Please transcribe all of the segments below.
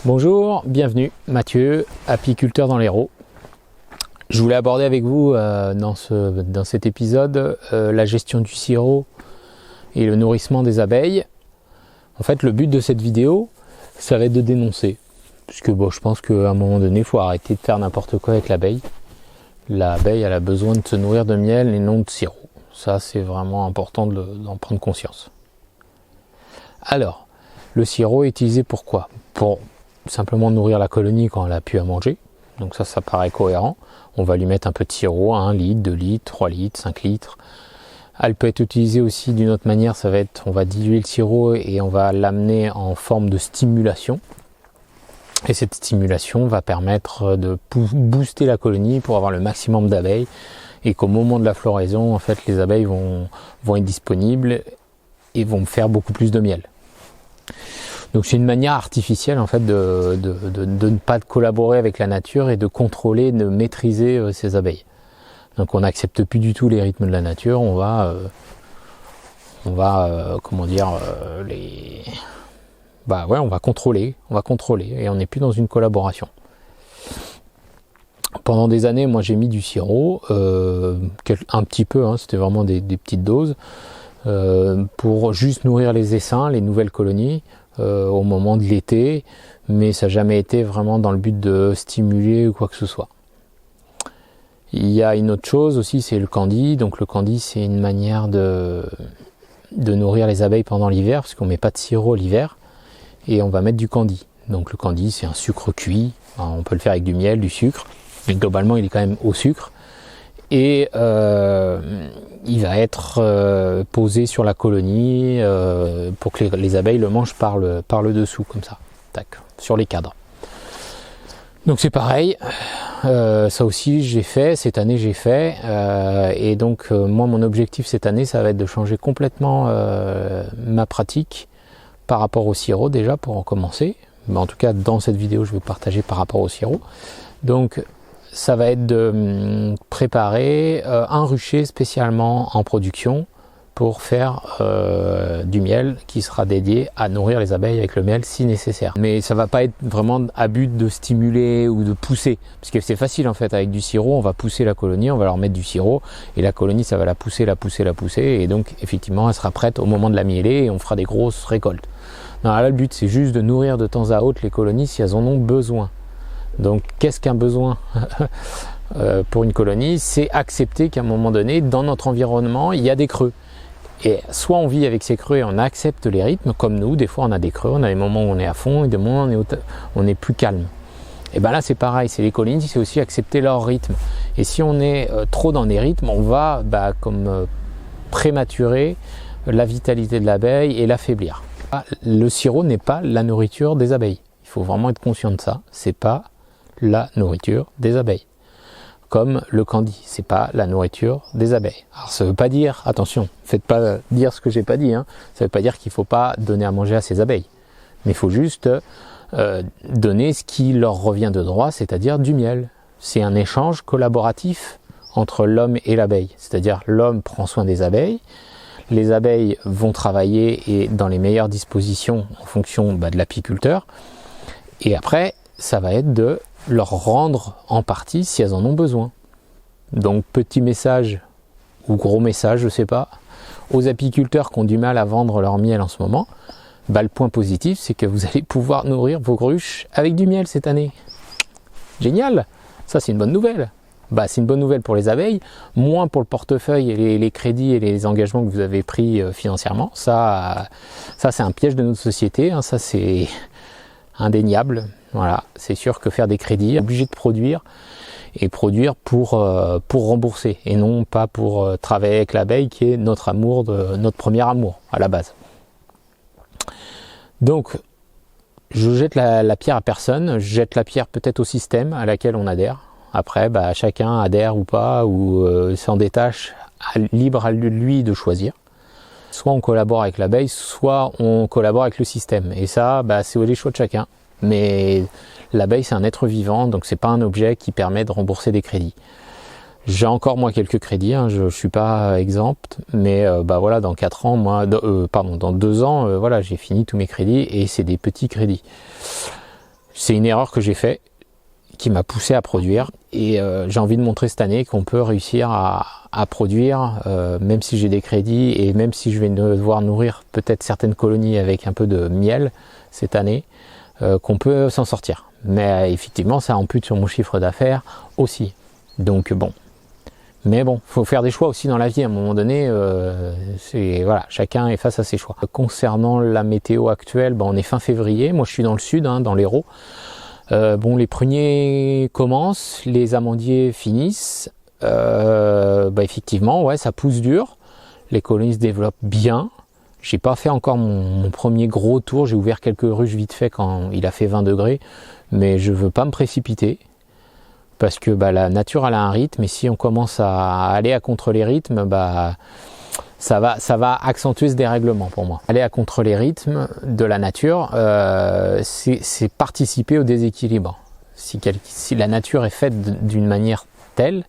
Bonjour, bienvenue, Mathieu, apiculteur dans l'Hérault. Je voulais aborder avec vous dans cet épisode la gestion du sirop et le nourrissement des abeilles. En fait, le but de cette vidéo, ça va être de dénoncer. Puisque je pense qu'à un moment donné, il faut arrêter de faire n'importe quoi avec l'abeille. L'abeille, elle a besoin de se nourrir de miel et non de sirop. Ça, c'est vraiment important d'en prendre conscience. Alors, le sirop est utilisé pour quoi ? Pour simplement nourrir la colonie quand elle a pu à manger. Donc ça paraît cohérent. On va lui mettre un peu de sirop, 1 litre, 2 litres, 3 litres, 5 litres. Elle peut être utilisée aussi d'une autre manière, ça va être, on va diluer le sirop et on va l'amener en forme de stimulation. Et cette stimulation va permettre de booster la colonie pour avoir le maximum d'abeilles et qu'au moment de la floraison, en fait, les abeilles vont être disponibles et vont faire beaucoup plus de miel. Donc c'est une manière artificielle en fait de ne pas collaborer avec la nature et de contrôler, de maîtriser ces abeilles. Donc on n'accepte plus du tout les rythmes de la nature, on va contrôler et on n'est plus dans une collaboration. Pendant des années, moi j'ai mis du sirop, un petit peu, c'était vraiment des petites doses, pour juste nourrir les essaims, les nouvelles colonies, au moment de l'été, mais ça n'a jamais été vraiment dans le but de stimuler ou quoi que ce soit. Il y a une autre chose aussi, c'est le candy. Donc le candy, c'est une manière de nourrir les abeilles pendant l'hiver, parce qu'on ne met pas de sirop l'hiver, et on va mettre du candy. Donc le candy, c'est un sucre cuit. Alors, on peut le faire avec du miel, du sucre, mais globalement, il est quand même au sucre. Et il va être posé sur la colonie pour que les abeilles le mangent par le dessous, comme ça, tac, sur les cadres. Donc c'est pareil, ça aussi cette année j'ai fait, et donc moi mon objectif cette année ça va être de changer complètement ma pratique par rapport au sirop déjà pour en commencer. Mais en tout cas dans cette vidéo je vais partager par rapport au sirop. Donc ça va être de préparer un rucher spécialement en production pour faire du miel qui sera dédié à nourrir les abeilles avec le miel si nécessaire. Mais ça va pas être vraiment à but de stimuler ou de pousser, parce que c'est facile en fait avec du sirop, on va pousser la colonie, on va leur mettre du sirop et la colonie ça va la pousser et donc effectivement elle sera prête au moment de la mieler et on fera des grosses récoltes. Non, là le but c'est juste de nourrir de temps à autre les colonies si elles en ont besoin. Donc qu'est-ce qu'un besoin pour une colonie? C'est accepter qu'à un moment donné, dans notre environnement, il y a des creux. Et soit on vit avec ces creux et on accepte les rythmes, comme nous, des fois on a des creux, on a des moments où on est à fond et des moments où on est plus calme. Et bien là c'est pareil, c'est les colonies, c'est aussi accepter leur rythme. Et si on est trop dans des rythmes, on va prématurer la vitalité de l'abeille et l'affaiblir. Le sirop n'est pas la nourriture des abeilles. Il faut vraiment être conscient de ça. C'est pas la nourriture des abeilles. Comme le candy, c'est pas la nourriture des abeilles. Alors ça veut pas dire, attention, faites pas dire ce que j'ai pas dit, ça veut pas dire qu'il faut pas donner à manger à ces abeilles. Mais il faut juste donner ce qui leur revient de droit, c'est-à-dire du miel. C'est un échange collaboratif entre l'homme et l'abeille. C'est-à-dire l'homme prend soin des abeilles, les abeilles vont travailler et dans les meilleures dispositions en fonction de l'apiculteur. Et après, ça va être de leur rendre en partie si elles en ont besoin. Donc petit message ou gros message, je sais pas, aux apiculteurs qui ont du mal à vendre leur miel en ce moment, le point positif c'est que vous allez pouvoir nourrir vos ruches avec du miel cette année. Génial, ça c'est une bonne nouvelle. C'est une bonne nouvelle pour les abeilles, moins pour le portefeuille et les crédits et les engagements que vous avez pris financièrement. Ça c'est un piège de notre société, ça c'est indéniable. Voilà, c'est sûr que faire des crédits, obligé de produire pour rembourser et non pas pour travailler avec l'abeille qui est notre premier amour à la base. Donc je jette la pierre à personne, je jette la pierre peut-être au système à laquelle on adhère. Après, chacun adhère ou pas, ou s'en détache, libre à lui de choisir. Soit on collabore avec l'abeille, soit on collabore avec le système. Et ça, c'est les choix de chacun. Mais l'abeille, c'est un être vivant, donc c'est pas un objet qui permet de rembourser des crédits. J'ai encore moi quelques crédits, je suis pas exempt, mais dans 4 ans, dans 2 ans, j'ai fini tous mes crédits et c'est des petits crédits. C'est une erreur que j'ai faite, qui m'a poussé à produire, et j'ai envie de montrer cette année qu'on peut réussir à produire, même si j'ai des crédits, et même si je vais devoir nourrir peut-être certaines colonies avec un peu de miel cette année, qu'on peut s'en sortir. Mais effectivement, ça ampute sur mon chiffre d'affaires aussi. Donc bon. Mais bon, faut faire des choix aussi dans la vie. À un moment donné, voilà, chacun est face à ses choix. Concernant la météo actuelle, on est fin février. Moi, je suis dans le sud, dans l'Hérault. Les pruniers commencent, les amandiers finissent. Effectivement, ouais, ça pousse dur. Les colonies se développent bien. J'ai pas fait encore mon premier gros tour. J'ai ouvert quelques ruches vite fait quand il a fait 20 degrés, mais je veux pas me précipiter. Parce que la nature elle a un rythme, et si on commence à aller à contre les rythmes, ça va accentuer ce dérèglement pour moi. Aller à contre les rythmes de la nature, c'est participer au déséquilibre. Si la nature est faite d'une manière telle,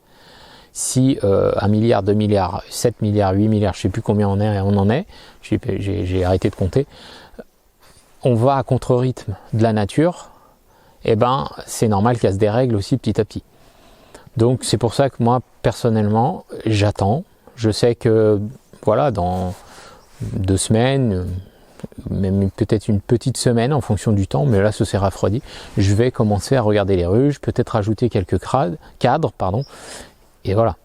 si 1 milliard, 2 milliards, 7 milliards, 8 milliards, je ne sais plus combien on en est, j'ai arrêté de compter, on va à contre-rythme de la nature, c'est normal qu'elle se dérègle aussi petit à petit. Donc c'est pour ça que moi, personnellement, j'attends. Je sais que, voilà, dans 2 semaines, même peut-être une petite semaine en fonction du temps, mais là, ce s'est refroidi, je vais commencer à regarder les ruches, peut-être rajouter quelques cadres, et voilà.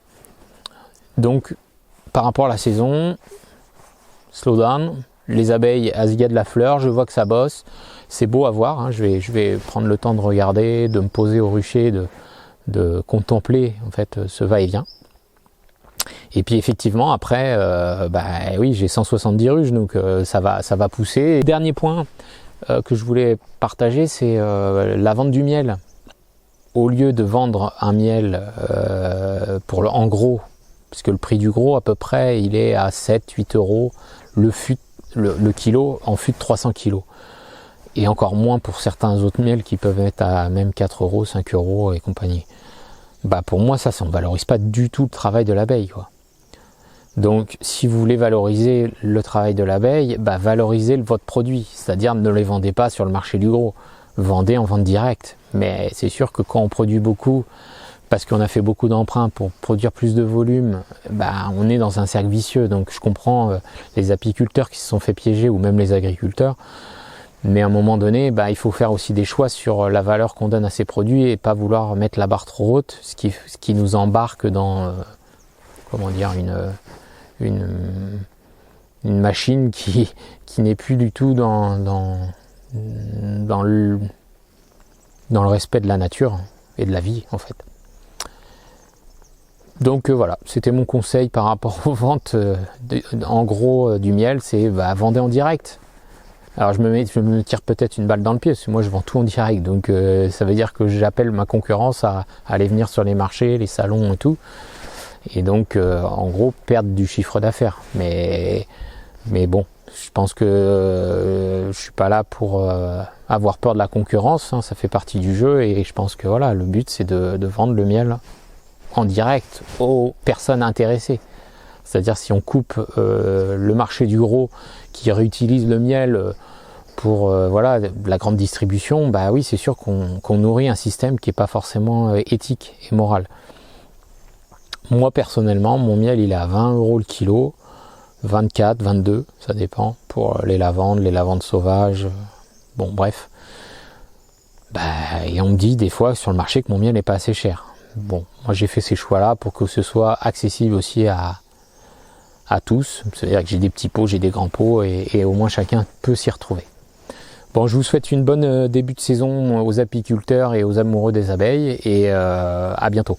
Donc, par rapport à la saison, slow down. Les abeilles, il y a de la fleur, je vois que ça bosse, c'est beau à voir, je vais prendre le temps de regarder, de me poser au rucher, de contempler en fait ce va-et-vient. Et puis effectivement après, oui, j'ai 170 ruches, donc ça va pousser. Et dernier point que je voulais partager, c'est la vente du miel. Au lieu de vendre un miel en gros, parce que le prix du gros à peu près, il est à 7-8 euros, le kilo en fût de 300 kg. Et encore moins pour certains autres miels qui peuvent être à même 4 euros, 5 euros et compagnie. Pour moi, ça ne valorise pas du tout le travail de l'abeille, quoi. Donc, si vous voulez valoriser le travail de l'abeille, valorisez votre produit. C'est-à-dire, ne les vendez pas sur le marché du gros. Vendez en vente directe. Mais c'est sûr que quand on produit beaucoup, parce qu'on a fait beaucoup d'emprunts pour produire plus de volume, on est dans un cercle vicieux. Donc je comprends les apiculteurs qui se sont fait piéger, ou même les agriculteurs. Mais à un moment donné, il faut faire aussi des choix sur la valeur qu'on donne à ces produits, et pas vouloir mettre la barre trop haute, ce qui nous embarque dans une machine qui n'est plus du tout dans le respect de la nature et de la vie en fait. Donc voilà, c'était mon conseil par rapport aux ventes en gros du miel, c'est vendez en direct. Alors je me tire peut-être une balle dans le pied, parce que moi je vends tout en direct, donc ça veut dire que j'appelle ma concurrence à aller venir sur les marchés, les salons et tout, et donc en gros perdre du chiffre d'affaires. Mais bon, je pense que je suis pas là pour avoir peur de la concurrence, ça fait partie du jeu, et je pense que voilà, le but c'est de vendre le miel en direct aux personnes intéressées. C'est-à-dire si on coupe le marché du gros qui réutilise le miel pour la grande distribution, oui, c'est sûr qu'on nourrit un système qui n'est pas forcément éthique et moral. Moi personnellement, mon miel il est à 20 euros le kilo, 24, 22, ça dépend pour les lavandes sauvages, bon bref. Et on me dit des fois sur le marché que mon miel n'est pas assez cher. Bon, moi j'ai fait ces choix-là pour que ce soit accessible aussi à tous. C'est-à-dire que j'ai des petits pots, j'ai des grands pots, et au moins chacun peut s'y retrouver. Bon, je vous souhaite une bonne début de saison aux apiculteurs et aux amoureux des abeilles, et à bientôt.